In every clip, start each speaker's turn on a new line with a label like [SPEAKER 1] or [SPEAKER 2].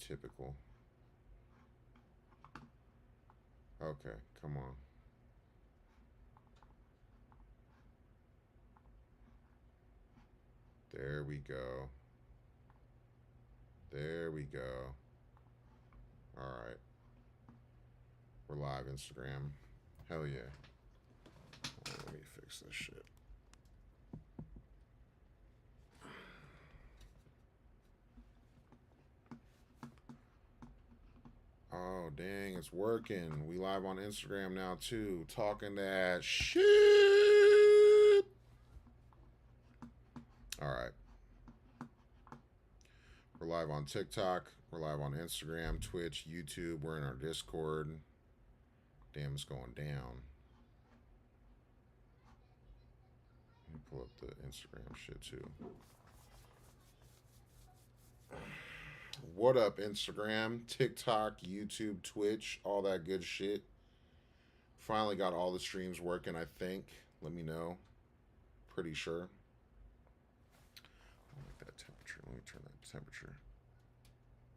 [SPEAKER 1] Typical. Okay, come on. There we go. There we go. All right. We're live, Instagram. Hell yeah. Let me fix this shit. Oh, dang, it's working. We live on Instagram now, too. Talking that shit. All right. We're live on TikTok. We're live on Instagram, Twitch, YouTube. We're in our Discord. Damn, it's going down. Let me pull up the Instagram shit, too. What up, Instagram, TikTok, YouTube, Twitch, all that good shit. Finally got all the streams working, I think. Let me know. Pretty sure. I like that temperature. Let me turn that temperature.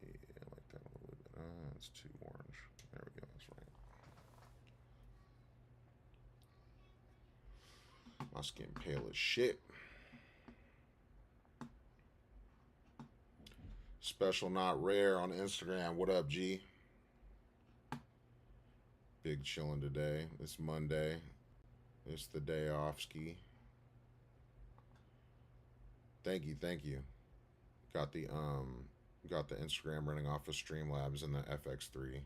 [SPEAKER 1] Yeah, I like that a little bit. It's too orange. There we go. That's right. My skin pale as shit. Special Not Rare on Instagram. What up, G? Big chilling today. It's Monday. It's the day off ski. Thank you, thank you. Got the Instagram running off of Streamlabs and the FX3.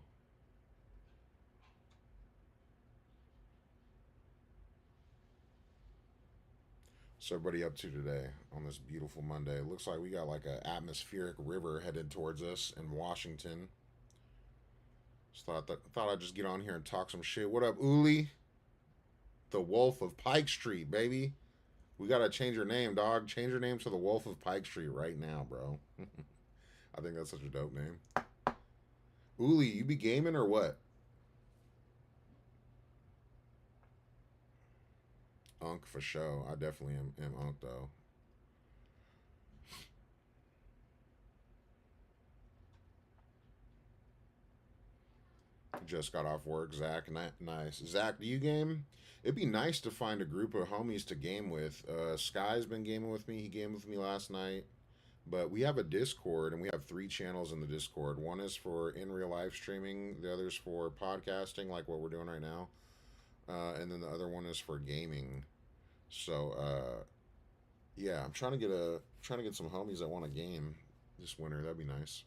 [SPEAKER 1] So everybody up to today on this beautiful Monday? It looks like we got like an atmospheric river headed towards us in Washington. Just thought I'd just get on here and talk some shit. What up, Uli? The Wolf of Pike Street, baby. We gotta change your name, dog. Change your name to the Wolf of Pike Street right now, bro. I think that's such a dope name. Uli, you be gaming or what? Unk for sure. I definitely am Unk though. Just got off work, Zach. Nice. Zach, do you game? It'd be nice to find a group of homies to game with. Sky's been gaming with me. He gamed with me last night. But we have a Discord, and we have 3 channels in the Discord. One is for in real life streaming. The other's for podcasting, like what we're doing right now. And then the other one is for gaming. So yeah, I'm trying to get some homies that want to game this winter. That'd be nice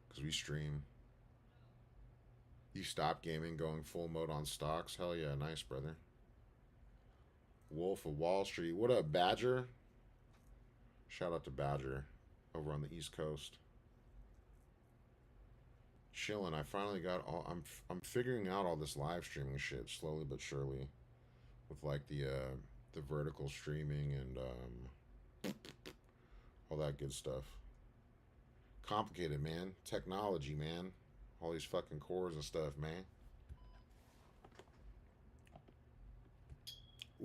[SPEAKER 1] because we stream. You stop gaming, going full mode on stocks. Hell yeah, nice, brother. Wolf of Wall Street. What up, Badger? Shout out to Badger over on the East Coast. Chilling. I finally got all. I'm figuring out all this live streaming shit slowly but surely, with like the vertical streaming and all that good stuff. Complicated, man. Technology, man. All these fucking cores and stuff, man.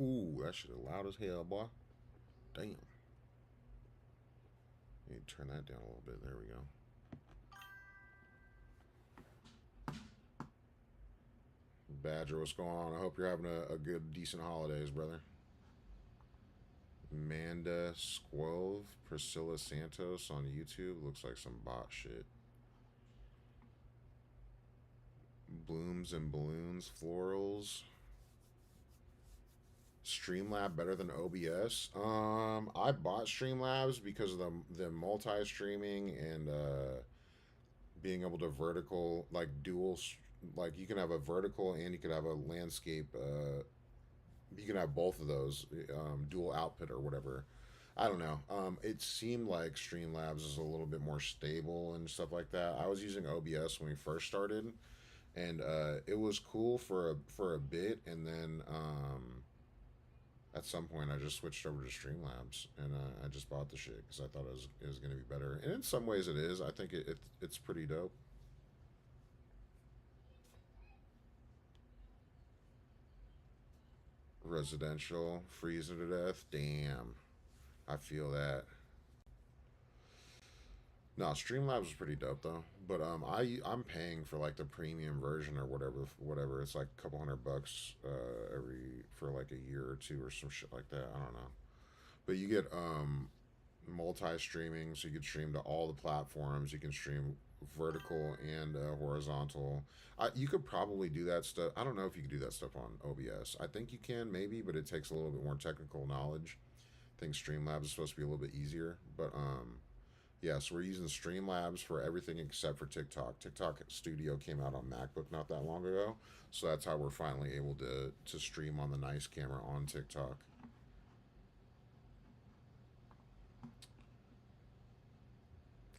[SPEAKER 1] Ooh, that shit is loud as hell, boy. Damn. Need to turn that down a little bit. There we go. Badger, what's going on? I hope you're having a good, decent holidays, brother. Amanda Squove, Priscilla Santos on YouTube. Looks like some bot shit. Blooms and balloons, florals. Streamlab better than OBS? I bought Streamlabs because of the multi streaming and being able to vertical like dual, like you can have a vertical and you could have a landscape. You can have both of those, dual output or whatever. I don't know. It seemed like Streamlabs is a little bit more stable and stuff like that. I was using OBS when we first started, and it was cool for a bit, and then at some point I just switched over to Streamlabs, and I just bought the shit because I thought it was going to be better. And in some ways it is. I think it's pretty dope. Residential, freezing to death. Damn, I feel that. No, Streamlabs is pretty dope though. But I'm paying for like the premium version or whatever. It's like a couple $100 every for like a year or two or some shit like that. I don't know. But you get multi streaming, so you can stream to all the platforms. You can stream vertical and horizontal. You could probably do that stuff. I don't know if you could do that stuff on OBS. I think you can maybe, but it takes a little bit more technical knowledge. I think Streamlabs is supposed to be a little bit easier, but yeah, so we're using Streamlabs for everything except for TikTok. TikTok Studio came out on MacBook not that long ago, so that's how we're finally able to stream on the nice camera on TikTok.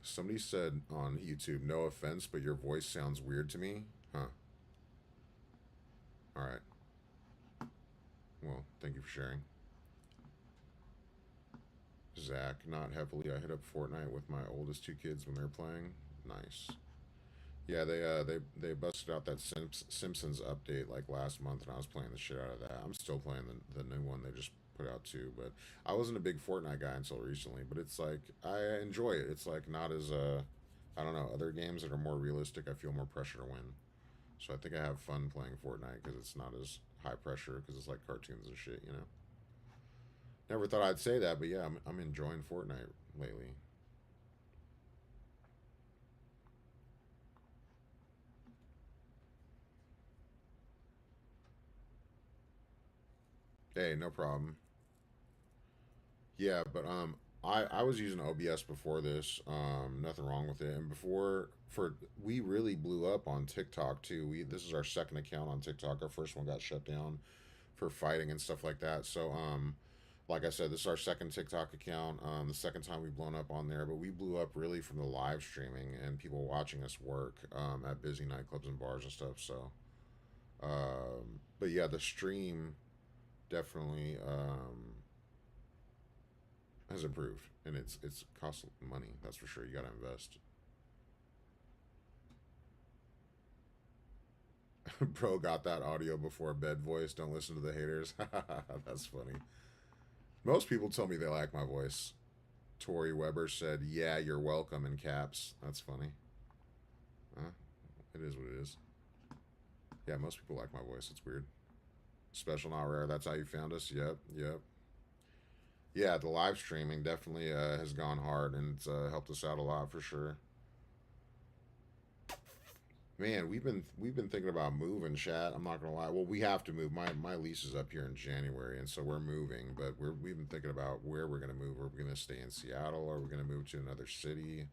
[SPEAKER 1] Somebody said on YouTube, no offense, but your voice sounds weird to me. Huh. All right. Well, thank you for sharing. Zach, not heavily. I hit up Fortnite with my oldest two kids when they're playing. Nice. Yeah, they busted out that Simpsons update like last month, and I was playing the shit out of that. I'm still playing the new one they just put out too, but I wasn't a big Fortnite guy until recently. But it's like I enjoy it. It's like not as I don't know, other games that are more realistic. I feel more pressure to win, so I think I have fun playing Fortnite because it's not as high pressure because it's like cartoons and shit. You know. Never thought I'd say that, but yeah, I'm enjoying Fortnite lately. Hey, no problem. Yeah, but I was using OBS before this. Nothing wrong with it. And before for we really blew up on TikTok too. We This is our second account on TikTok. Our first one got shut down for fighting and stuff like that. So like I said, this is our second TikTok account. The second time we've blown up on there, but we blew up really from the live streaming and people watching us work at busy nightclubs and bars and stuff. So, but yeah, the stream definitely has improved, and it's cost money. That's for sure. You got to invest. Bro got that audio before bed voice. Don't listen to the haters. That's funny. Most people tell me they like my voice. Tori Weber said, "Yeah, you're welcome" in caps. That's funny. It is what it is. Yeah, most people like my voice. It's weird. Special, not rare. That's how you found us. Yep, yep. Yeah, the live streaming definitely has gone hard, and it's helped us out a lot for sure. Man, we've been thinking about moving, chat. I'm not gonna lie. Well, we have to move. My lease is up here in January, and so we're moving. But we've been thinking about where we're gonna move. Are we gonna stay in Seattle? Or are we gonna move to another city?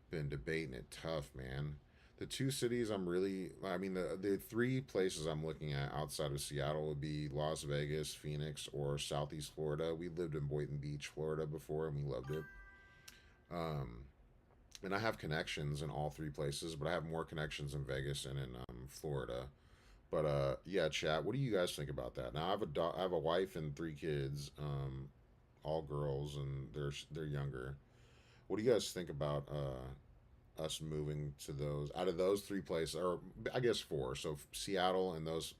[SPEAKER 1] Been debating it tough, man. The two cities I'm really, I mean, the three places I'm looking at outside of Seattle would be Las Vegas, Phoenix, or Southeast Florida. We lived in Boynton Beach, Florida before, and we loved it. Um, and I have connections in all three places, but I have more connections in Vegas and in Florida. But yeah, chat. What do you guys think about that? Now I have a wife and three kids, all girls, and they're younger. What do you guys think about us moving to those out of those three places, or I guess four? So Seattle and those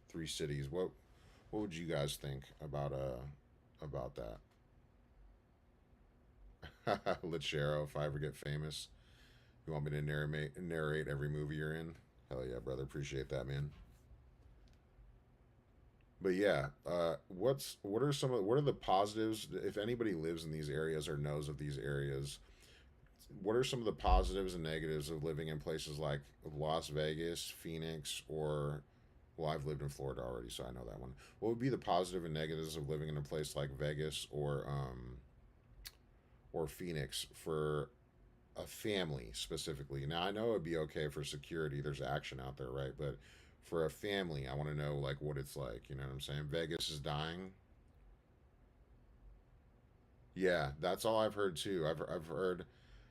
[SPEAKER 1] three cities. What would you guys think about that? Lechero, if I ever get famous. You want me to narrate every movie you're in? Hell yeah, brother. Appreciate that, man. But yeah, what are the positives if anybody lives in these areas or knows of these areas? What are some of the positives and negatives of living in places like Las Vegas, Phoenix, or well, I've lived in Florida already, so I know that one. What would be the positive and negatives of living in a place like Vegas or Phoenix for a family specifically? Now I know it'd be okay for security. There's action out there, right? But for a family, I want to know like what it's like. You know what I'm saying? Vegas is dying. Yeah, that's all I've heard too. I've heard.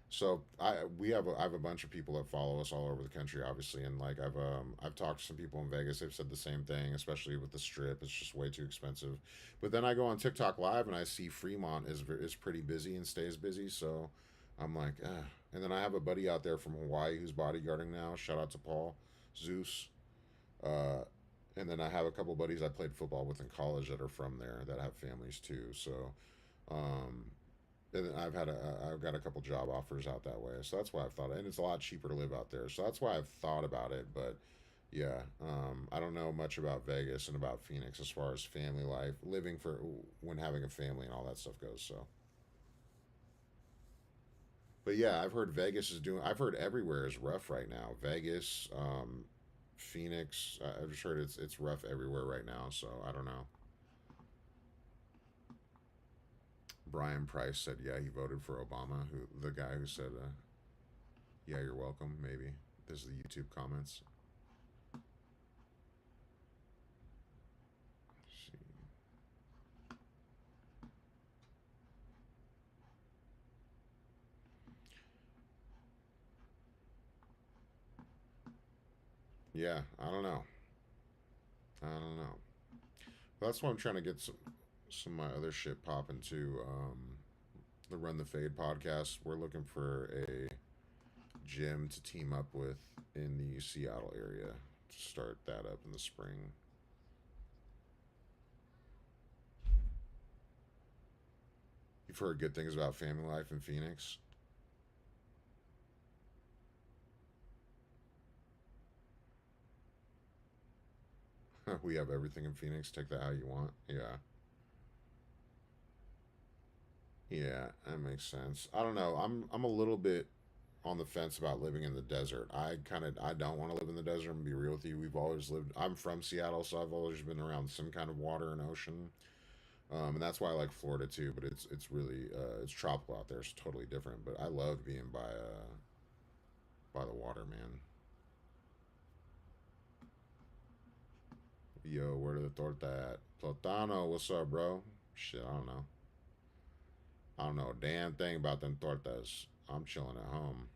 [SPEAKER 1] So I have a bunch of people that follow us all over the country, obviously, and like I've talked to some people in Vegas. They've said the same thing, especially with the strip. It's just way too expensive. But then I go on TikTok Live and I see Fremont is pretty busy and stays busy. So I'm like, ah. And then I have a buddy out there from Hawaii who's bodyguarding now. Shout out to Paul Zeus. Uh, and then I have a couple buddies I played football with in college that are from there that have families too. So um, And I've got a couple job offers out that way, so that's why I've thought, and it's a lot cheaper to live out there, so that's why I've thought about it. But yeah, I don't know much about Vegas and about Phoenix as far as family life, living for when having a family and all that stuff goes. So, but yeah, I've heard Vegas is doing. I've heard everywhere is rough right now. Vegas, Phoenix. I've just heard it's rough everywhere right now. So I don't know. Brian Price said, yeah, he voted for Obama. Who the guy who said, yeah, you're welcome. Maybe this is the YouTube comments. Let's see. Yeah, I don't know. I don't know. That's why I'm trying to get some of my other shit popping too. The Run the Fade podcast. We're looking for a gym to team up with in the Seattle area to start that up in the spring. You've heard good things about family life in Phoenix. We have everything in Phoenix. Take that how you want. Yeah, yeah, that makes sense. I don't know. I'm a little bit on the fence about living in the desert. I don't want to live in the desert. I'm gonna be real with you. We've always lived. I'm from Seattle, so I've always been around some kind of water and ocean. And that's why I like Florida too. But it's really it's tropical out there. It's totally different. But I love being by the water, man. Yo, where the torta at? Plotano, what's up, bro? Shit, I don't know. I don't know a damn thing about them tortas. I'm chilling at home.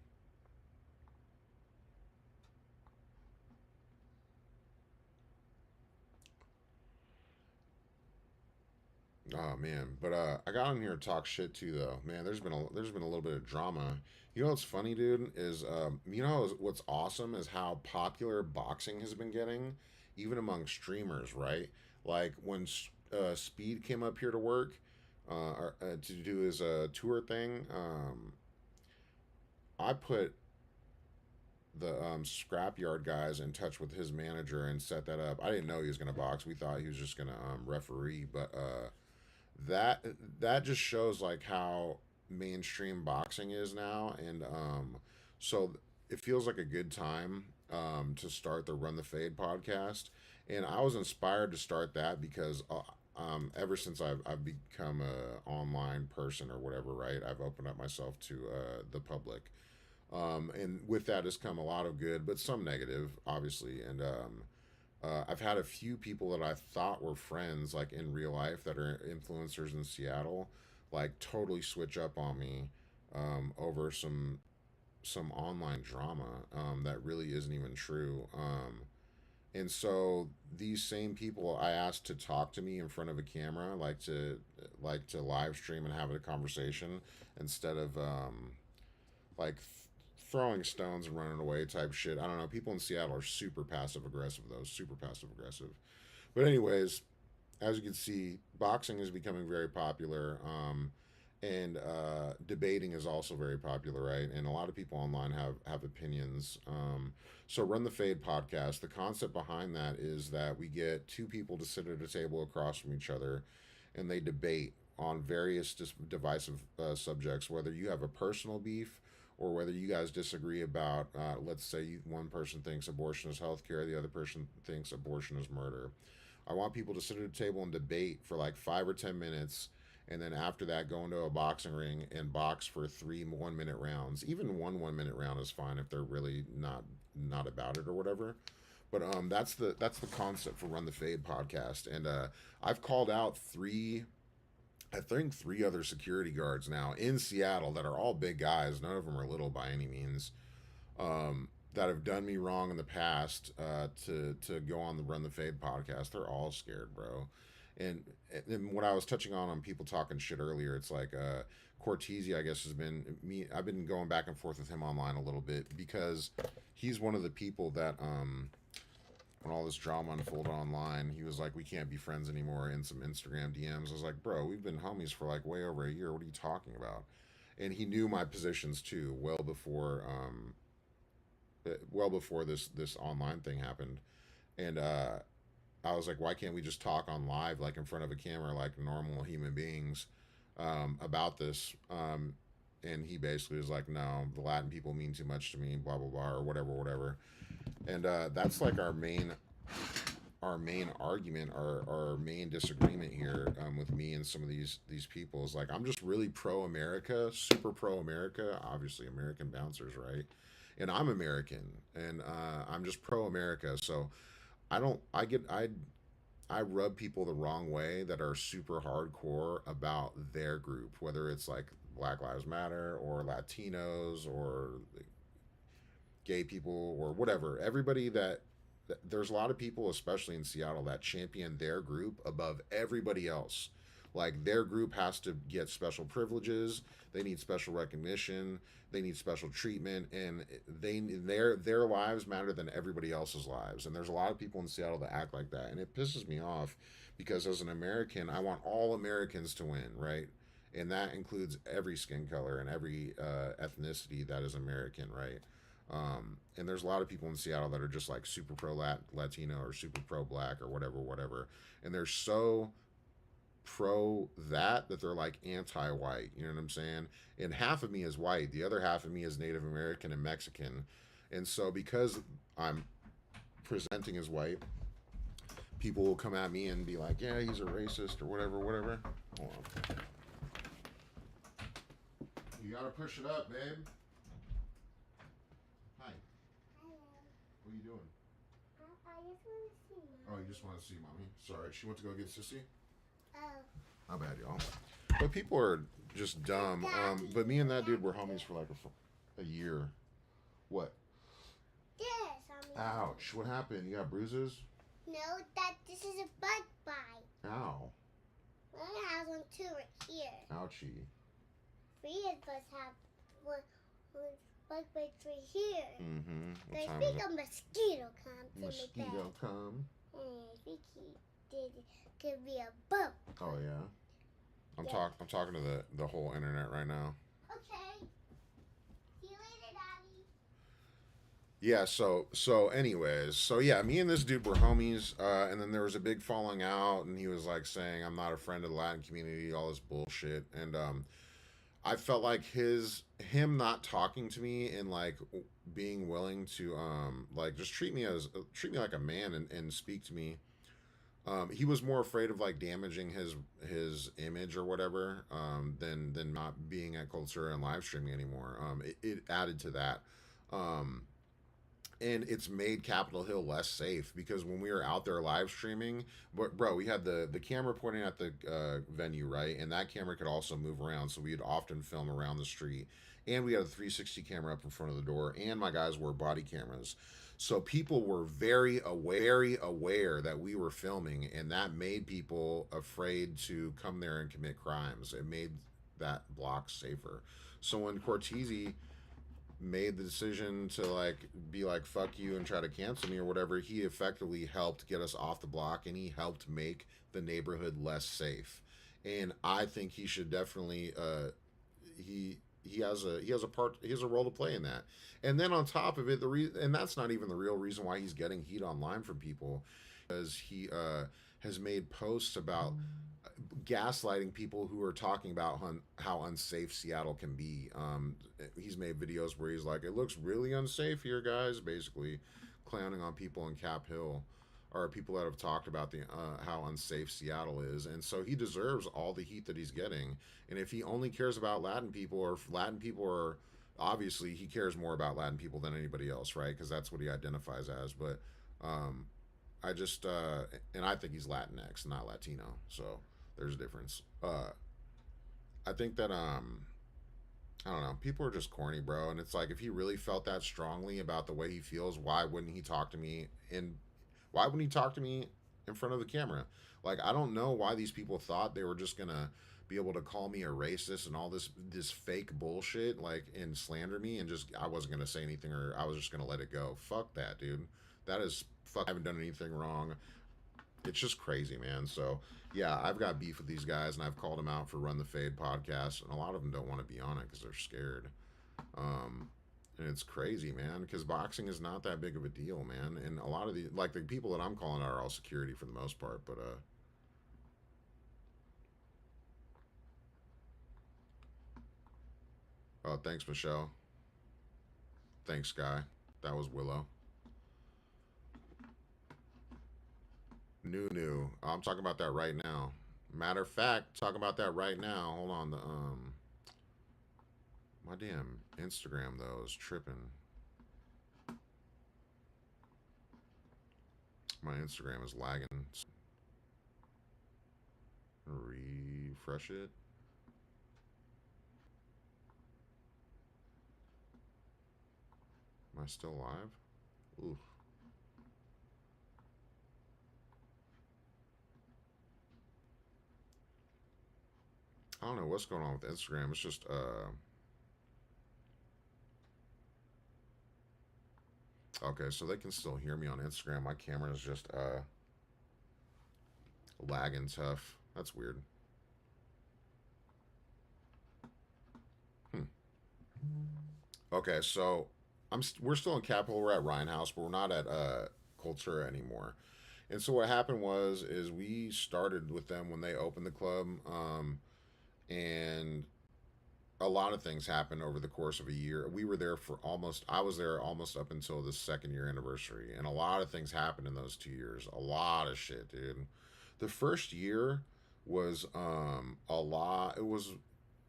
[SPEAKER 1] Oh man, but I got on here to talk shit too, though. Man, there's been a little bit of drama. You know what's funny, dude? Is you know what's awesome is how popular boxing has been getting, even among streamers, right? Like when Speed came up here to work, to do his tour thing. I put the scrapyard guys in touch with his manager and set that up. I didn't know he was gonna box. We thought he was just gonna referee, but that that just shows like how mainstream boxing is now, and so it feels like a good time to start the Run the Fade podcast, and I was inspired to start that because ever since I've become a online person or whatever, right, I've opened up myself to the public, and with that has come a lot of good but some negative, obviously, and I've had a few people that I thought were friends, like in real life, that are influencers in Seattle, like totally switch up on me over some online drama that really isn't even true. And so these same people I asked to talk to me in front of a camera, like to live stream and have a conversation instead of like throwing stones and running away type shit. I don't know. People in Seattle are super passive aggressive, though. Super passive aggressive. But anyways, as you can see, boxing is becoming very popular, and debating is also very popular, right? And a lot of people online have opinions. So, Run the Fade podcast. The concept behind that is that we get two people to sit at a table across from each other, and they debate on various divisive subjects. Whether you have a personal beef or whether you guys disagree about, let's say, one person thinks abortion is healthcare, the other person thinks abortion is murder. I want people to sit at a table and debate for like 5 or 10 minutes, and then after that, go into a boxing ring and box for three 1 minute rounds. Even one 1 minute round is fine if they're really not about it or whatever. But that's the concept for Run the Fade podcast, and I've called out I think three other security guards now in Seattle that are all big guys. None of them are little by any means. That have done me wrong in the past to go on the Run the Fade podcast. They're all scared, bro. And and what I was touching on people talking shit earlier, it's like Cortese, I guess, has been me. I've been going back and forth with him online a little bit because he's one of the people that when all this drama unfolded online, he was like, "We can't be friends anymore." In some Instagram DMs, I was like, "Bro, we've been homies for like way over a year. What are you talking about?" And he knew my positions too, well before this online thing happened. And I was like, "Why can't we just talk on live, like in front of a camera, like normal human beings, about this?" And he basically was like, "No, the Latin people mean too much to me, blah blah blah, or whatever, whatever." And that's like our main argument, our main disagreement here, with me and some of these people is like, I'm just really pro America, super pro America, obviously American bouncers, right? And I'm American, and I'm just pro America. So I don't I rub people the wrong way that are super hardcore about their group, whether it's like Black Lives Matter or Latinos or gay people or whatever. Everybody there's a lot of people, especially in Seattle, that champion their group above everybody else. Like their group has to get special privileges. They need special recognition. They need special treatment, and their lives matter than everybody else's lives. And there's a lot of people in Seattle that act like that, and it pisses me off because as an American, I want all Americans to win, right? And that includes every skin color and every ethnicity that is American, right? And there's a lot of people in Seattle that are just like super pro Latino or super pro black or whatever, whatever. And they're so pro that they're like anti white. You know what I'm saying? And half of me is white, the other half of me is Native American and Mexican. And so because I'm presenting as white, people will come at me and be like, yeah, he's a racist or whatever, whatever. Hold on. You gotta push it up, babe. Hi. Hello. What are you doing? I just want to see Mommy. Oh, you just want to see Mommy? Sorry, she went to go get Sissy? Oh. My bad, y'all. But people are just dumb. But me and that dude were homies for like a year. What? This. Ouch. What happened? You got bruises? No, this is a bug bite. Ow. One has one too right here. Ouchie. Three of us have one bug bites right here. Mm-hmm. I think a mosquito come to mosquito come. I think he could be a bug. Oh yeah. I'm talking to the whole internet right now. Okay. See you later, Daddy. Yeah, so anyways, so yeah, me and this dude were homies, and then there was a big falling out, and he was like saying I'm not a friend of the Latin community, all this bullshit, and I felt like him not talking to me and like being willing to like just treat me like a man and speak to me. He was more afraid of like damaging his image or whatever, than not being at culture and live streaming anymore. It added to that. Um, and it's made Capitol Hill less safe because when we were out there live streaming, bro, we had the camera pointing at the venue, right, and that camera could also move around, so we'd often film around the street, and we had a 360 camera up in front of the door, and my guys wore body cameras, so people were very aware that we were filming, and that made people afraid to come there and commit crimes. It made that block safer. So when Cortese made the decision to like be like fuck you and try to cancel me or whatever, he effectively helped get us off the block, and he helped make the neighborhood less safe. And I think he should definitely he has a role to play in that. And then on top of it, and that's not even the real reason why he's getting heat online from people, because he has made posts about gaslighting people who are talking about how unsafe Seattle can be. He's made videos where he's like, "It looks really unsafe here, guys," basically clowning on people in Cap Hill or people that have talked about the how unsafe Seattle is. And so he deserves all the heat that he's getting. And if he only cares about Latin people, or if Latin people are obviously he cares more about Latin people than anybody else, right? Because that's what he identifies as. But um, I just and I think he's Latinx, not Latino. So there's a difference. I think that I don't know. People are just corny, bro. And it's like if he really felt that strongly about the way he feels, why wouldn't he talk to me? And why wouldn't he talk to me in front of the camera? Like I don't know why these people thought they were just gonna be able to call me a racist and all this fake bullshit, like and slander me, and just I wasn't gonna say anything, or I was just gonna let it go. Fuck that, dude. That is fuck. I haven't done anything wrong. It's just crazy, man. So yeah, I've got beef with these guys, and I've called them out for Run the Fade podcast, and a lot of them don't want to be on it because they're scared. Um, and it's crazy, man, because boxing is not that big of a deal, man. And a lot of the people that I'm calling out are all security for the most part. But thanks, Michelle. Thanks, Guy. That was Willow. New. I'm talking about that right now. Matter of fact, talking about that right now. Hold on. The my damn Instagram though is tripping. My Instagram is lagging. Refresh it. Am I still live? Oof. I don't know what's going on with Instagram. It's just okay, so they can still hear me on Instagram. My camera is just lagging tough. That's weird. Hmm. Okay, so we're still in Capitol. We're at Ryan House, but we're not at Cultura anymore. And so what happened was is we started with them when they opened the club, and a lot of things happened over the course of a year. We were there for almost. I was there almost up until the second year anniversary, and a lot of things happened in those 2 years. A lot of shit, dude. The first year was a lot. It was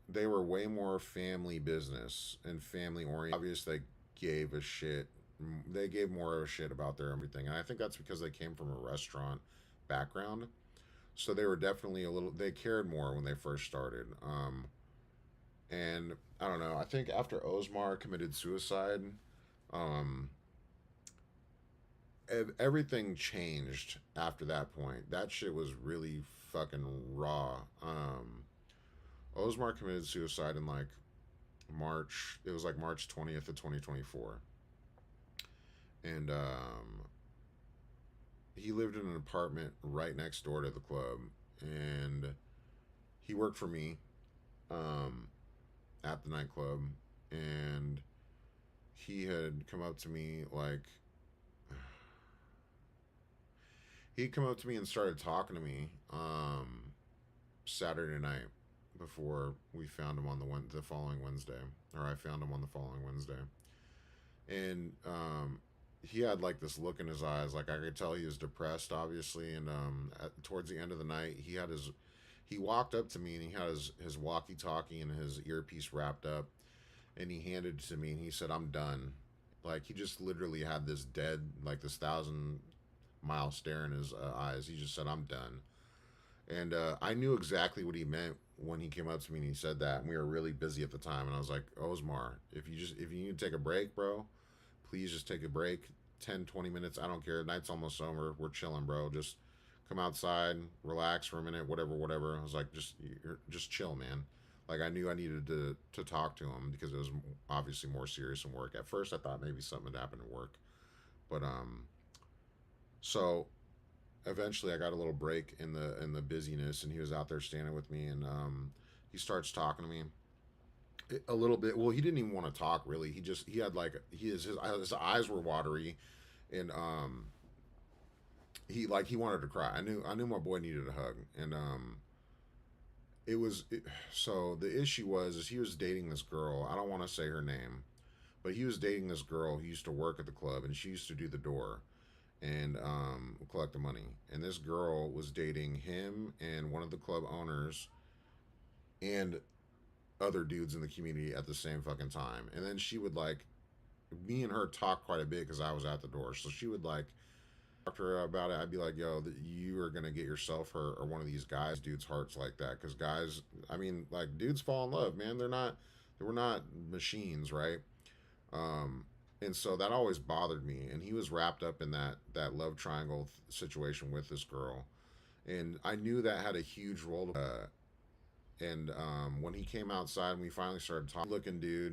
[SPEAKER 1] they were way more family business and family oriented. Obviously, they gave a shit. They gave more of a shit about their everything, and I think that's because they came from a restaurant background. So they were definitely a little. They cared more when they first started. And I don't know. I think after Osmar committed suicide, um, everything changed after that point. That shit was really fucking raw. Osmar committed suicide in like March. It was like March 20th of 2024, and he lived in an apartment right next door to the club, and he worked for me um, at the nightclub, and he had come up to me like he'd come up to me and started talking to me Saturday night before we found him on the following Wednesday, or I found him on the following Wednesday, and he had like this look in his eyes, like I could tell he was depressed, obviously, and towards the end of the night, he walked up to me and he had his walkie talkie and his earpiece wrapped up, and he handed it to me and he said, "I'm done." Like he just literally had this dead, like this 1,000 mile stare in his eyes. He just said, "I'm done." And I knew exactly what he meant when he came up to me and he said that. And we were really busy at the time, and I was like, "Osmar, if you need to take a break, bro, please just take a break. 10, 20 minutes. I don't care. Night's almost over. We're chilling, bro. Just come outside, relax for a minute, whatever, whatever." I was like, just chill, man. Like I knew I needed to talk to him because it was obviously more serious than work. At first, I thought maybe something had happened at work, but so eventually I got a little break in the busyness, and he was out there standing with me, and he starts talking to me a little bit. Well, he didn't even want to talk really. He had like his eyes were watery, and he wanted to cry. I knew my boy needed a hug, and it was it, so the issue was is he was dating this girl. I don't want to say her name, but he was dating this girl who used to work at the club, and she used to do the door and collect the money. And this girl was dating him and one of the club owners and other dudes in the community at the same fucking time. And then she would like me and her talk quite a bit because I was at the door. So she would like talk to her about it. I'd be like, "Yo, you are gonna get yourself hurt or one of these guys, dudes' hearts like that." Because guys, I mean, like dudes fall in love, man. We're not machines, right? Um, and so that always bothered me. And he was wrapped up in that love triangle situation with this girl, and I knew that had a huge role. And when he came outside and we finally started talking, looking dude,